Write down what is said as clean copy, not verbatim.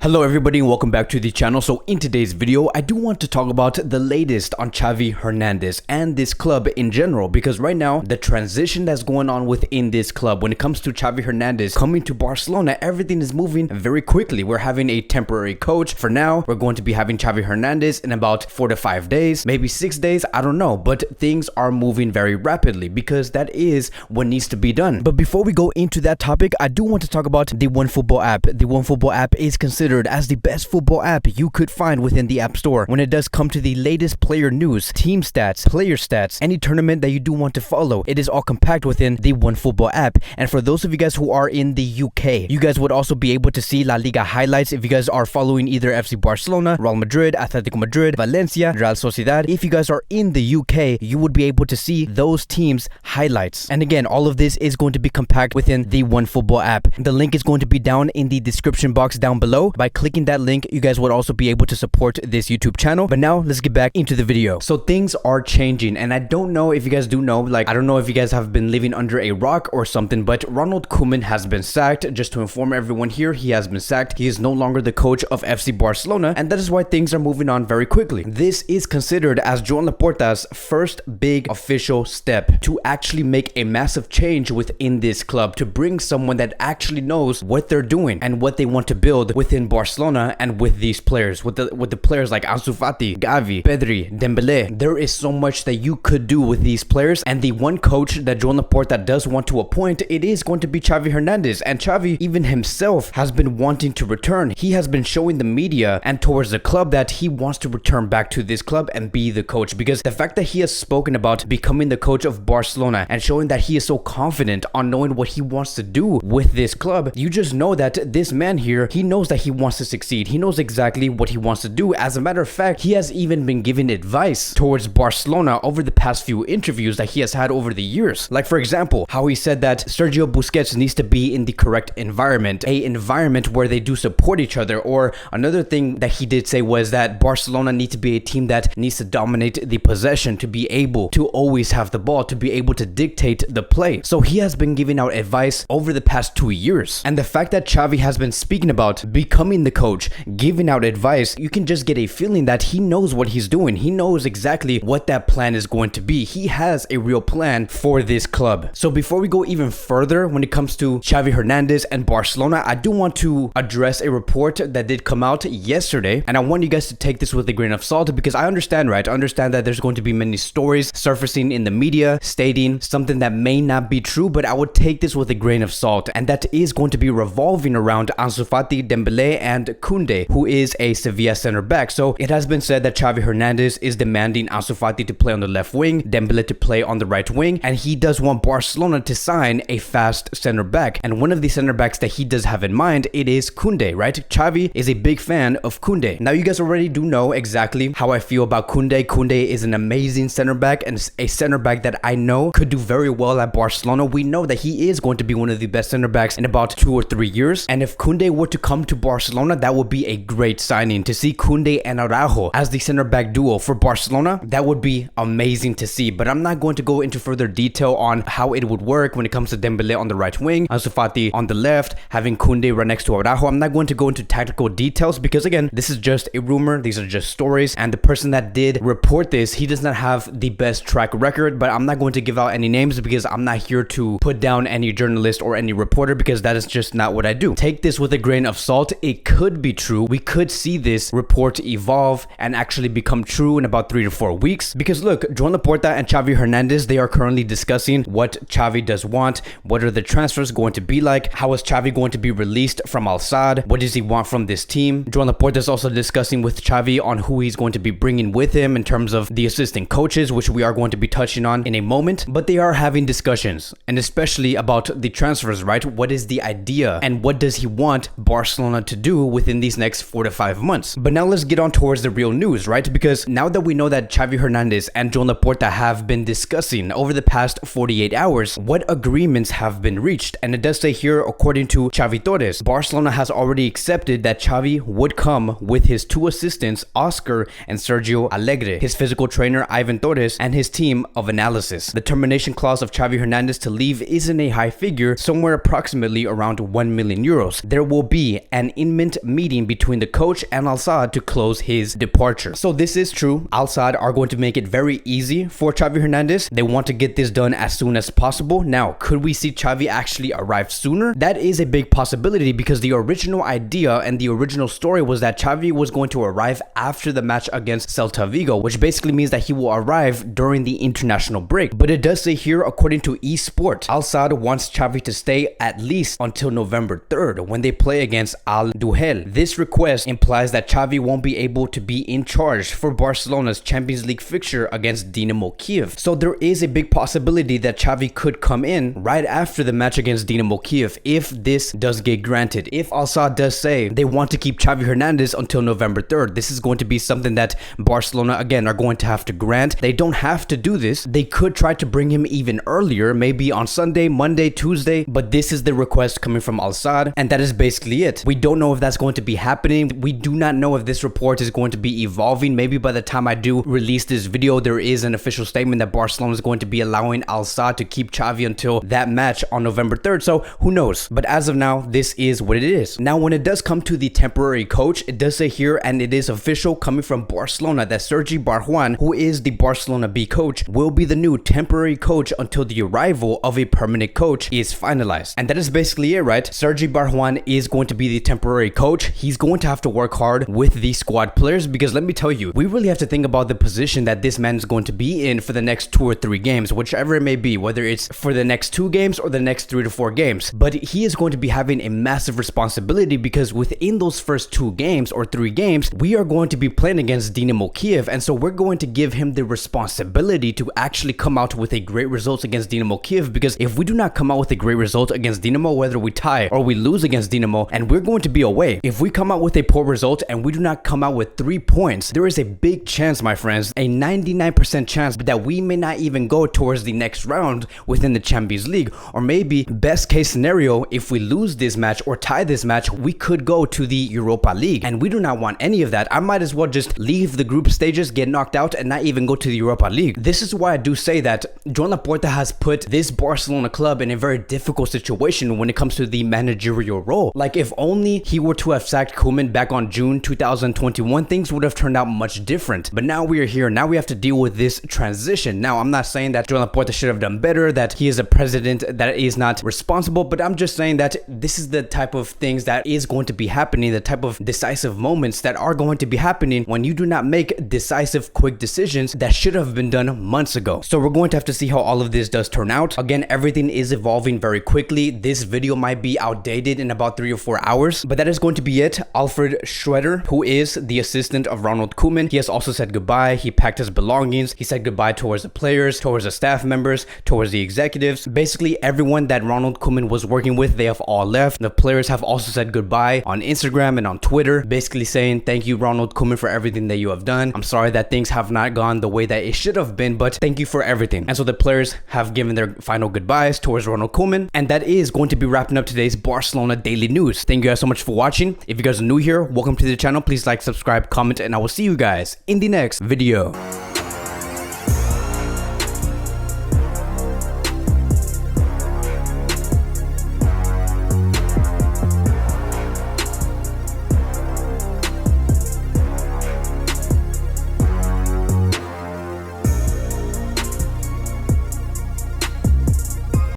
Hello everybody and welcome back to the channel. So in today's video, I do want to talk about the latest on Xavi Hernandez and this club in general, because right now the transition that's going on within this club when it comes to Xavi Hernandez coming to Barcelona, everything is moving very quickly. We're having a temporary coach for now. We're going to be having Xavi Hernandez in about 4 to 5 days, maybe 6 days, I don't know, but things are moving very rapidly because that is what needs to be done. But before we go into that topic, I do want to talk about the OneFootball app. The OneFootball app is considered as the best football app you could find within the App Store when it does come to the latest player news, team stats, player stats, any tournament that you do want to follow. It is all compact within the OneFootball app. And for those of you guys who are in the UK, you guys would also be able to see La Liga highlights if you guys are following either FC Barcelona, Real Madrid, Atletico Madrid, Valencia, Real Sociedad. If you guys are in the UK, you would be able to see those teams' highlights. And again, all of this is going to be compact within the OneFootball app. The link is going to be down in the description box down below. By clicking that link, you guys would also be able to support this YouTube channel. But now let's get back into the video. So things are changing, and I don't know if you guys do know, I don't know if you guys have been living under a rock or something, but Ronald Koeman has been sacked. Just to inform everyone here, he has been sacked. He is no longer the coach of FC Barcelona, and that is why things are moving on very quickly. This is considered as Joan Laporta's first big official step to actually make a massive change within this club, to bring someone that actually knows what they're doing and what they want to build within Barcelona and with these players, with the players like Ansu Fati, Xavi, Pedri, Dembele. There is so much that you could do with these players, and the one coach that Joan Laporta does want to appoint, it is going to be Xavi Hernandez. And Xavi even himself has been wanting to return. He has been showing the media and towards the club that he wants to return back to this club and be the coach, because the fact that he has spoken about becoming the coach of Barcelona and showing that he is so confident on knowing what he wants to do with this club, you just know that this man here, he knows that he wants to succeed. He knows exactly what he wants to do. As a matter of fact, he has even been giving advice towards Barcelona over the past few interviews that he has had over the years. Like, for example, how he said that Sergio Busquets needs to be in the correct environment, a environment where they do support each other. Or another thing that he did say was that Barcelona needs to be a team that needs to dominate the possession, to be able to always have the ball, to be able to dictate the play. So he has been giving out advice over the past 2 years. And the fact that Xavi has been speaking about becoming the coach, giving out advice, you can just get a feeling that he knows what he's doing. He knows exactly what that plan is going to be. He has a real plan for this club. So before we go even further when it comes to Xavi Hernandez and Barcelona, I do want to address a report that did come out yesterday, and I want you guys to take this with a grain of salt, because I understand, right? I understand that there's going to be many stories surfacing in the media stating something that may not be true, but I would take this with a grain of salt, and that is going to be revolving around Ansu Fati, Dembele, and Kounde, who is a Sevilla center back. So it has been said that Xavi Hernandez is demanding Ansu Fati to play on the left wing, Dembele to play on the right wing, and he does want Barcelona to sign a fast center back. And one of the center backs that he does have in mind, it is Kounde, right? Xavi is a big fan of Kounde. Now you guys already do know exactly how I feel about Kounde. Kounde is an amazing center back, and a center back that I know could do very well at Barcelona. We know that he is going to be one of the best center backs in about 2 or 3 years. And if Kounde were to come to Barcelona, that would be a great signing. To see Kounde and Araujo as the center back duo for Barcelona, that would be amazing to see. But I'm not going to go into further detail on how it would work when it comes to Dembele on the right wing, Ansu Fati on the left, having Kounde right next to Araujo. I'm not going to go into tactical details because, again, this is just a rumor. These are just stories, and the person that did report this, he does not have the best track record. But I'm not going to give out any names because I'm not here to put down any journalist or any reporter, because that is just not what I do. Take this with a grain of salt. It could be true. We could see this report evolve and actually become true in about 3 to 4 weeks, because look, Joan Laporta and Xavi Hernandez, they are currently discussing what Xavi does want. What are the transfers going to be like? How is Xavi going to be released from Al Sadd? What does he want from this team? Joan Laporta is also discussing with Xavi on who he's going to be bringing with him in terms of the assistant coaches, which we are going to be touching on in a moment. But they are having discussions, and especially about the transfers, right? What is the idea and what does he want Barcelona to do within these next 4 to 5 months? But now let's get on towards the real news, right? Because now that we know that Xavi Hernandez and Joan Laporta have been discussing over the past 48 hours what agreements have been reached, and it does say here, according to Xavi Torres, Barcelona has already accepted that Xavi would come with his 2 assistants, Oscar and Sergio Alegre, his physical trainer Ivan Torres, and his team of analysis. The termination clause of Xavi Hernandez to leave isn't a high figure, somewhere approximately around 1 million euros. There will be an in agreement meeting between the coach and Al Sadd to close his departure. So this is true. Al Sadd are going to make it very easy for Xavi Hernandez. They want to get this done as soon as possible. Now, could we see Xavi actually arrive sooner? That is a big possibility because the original idea and the original story was that Xavi was going to arrive after the match against Celta Vigo, which basically means that he will arrive during the international break. But it does say here, according to eSport, Al Sadd wants Xavi to stay at least until November 3rd when they play against Al Duhail. This request implies that Xavi won't be able to be in charge for Barcelona's Champions League fixture against Dinamo Kiev. So there is a big possibility that Xavi could come in right after the match against Dinamo Kiev if this does get granted. If Al Sadd does say they want to keep Xavi Hernandez until November 3rd, this is going to be something that Barcelona again are going to have to grant. They don't have to do this. They could try to bring him even earlier, maybe on Sunday, Monday, Tuesday, but this is the request coming from Al Sadd, and that is basically it. We don't know if that's going to be happening. We do not know if this report is going to be evolving. Maybe by the time I do release this video, there is an official statement that Barcelona is going to be allowing Al Sadd to keep Xavi until that match on November 3rd, so who knows? But as of now, this is what it is. Now, when it does come to the temporary coach, it does say here, and it is official coming from Barcelona, that Sergi Barjuan, who is the Barcelona B coach, will be the new temporary coach until the arrival of a permanent coach is finalized. And that is basically it, right? Sergi Barjuan is going to be the temporary coach. He's going to have to work hard with the squad players because let me tell you, we really have to think about the position that this man is going to be in for the next 2 or 3 games, whichever it may be, whether it's for the next 2 games or the next 3 to 4 games. But he is going to be having a massive responsibility because within those first 2 games or 3 games, we are going to be playing against Dinamo Kiev, and so we're going to give him the responsibility to actually come out with a great result against Dinamo Kiev, because if we do not come out with a great result against Dinamo, whether we tie or we lose against Dinamo, and we're going to be away, if we come out with a poor result and we do not come out with 3 points, there is a big chance, my friends, a 99% chance that we may not even go towards the next round within the Champions League. Or maybe, best case scenario, if we lose this match or tie this match, we could go to the Europa League, and we do not want any of that. I might as well just leave the group stages, get knocked out, and not even go to the Europa League. This is why I do say that Joan Laporta has put this Barcelona club in a very difficult situation when it comes to the managerial role. Like, if only he were to have sacked Koeman back on June 2021, things would have turned out much different. But now we are here. Now we have to deal with this transition. Now, I'm not saying that Joan Laporta should have done better, that he is a president that is not responsible, but I'm just saying that this is the type of things that is going to be happening, the type of decisive moments that are going to be happening when you do not make decisive, quick decisions that should have been done months ago. So we're going to have to see how all of this does turn out. Again, everything is evolving very quickly. This video might be outdated in about 3 or 4 hours, but that is going to be it. Alfred Schroeder, who is the assistant of Ronald Koeman, he has also said goodbye. He packed his belongings. He said goodbye towards the players, towards the staff members, towards the executives. Basically, everyone that Ronald Koeman was working with, they have all left. The players have also said goodbye on Instagram and on Twitter, basically saying, thank you, Ronald Koeman, for everything that you have done. I'm sorry that things have not gone the way that it should have been, but thank you for everything. And so the players have given their final goodbyes towards Ronald Koeman, and that is going to be wrapping up today's Barcelona Daily News. Thank you guys so much for watching. If you guys are new here, welcome to the channel. Please like, subscribe, comment, and I will see you guys in the next video.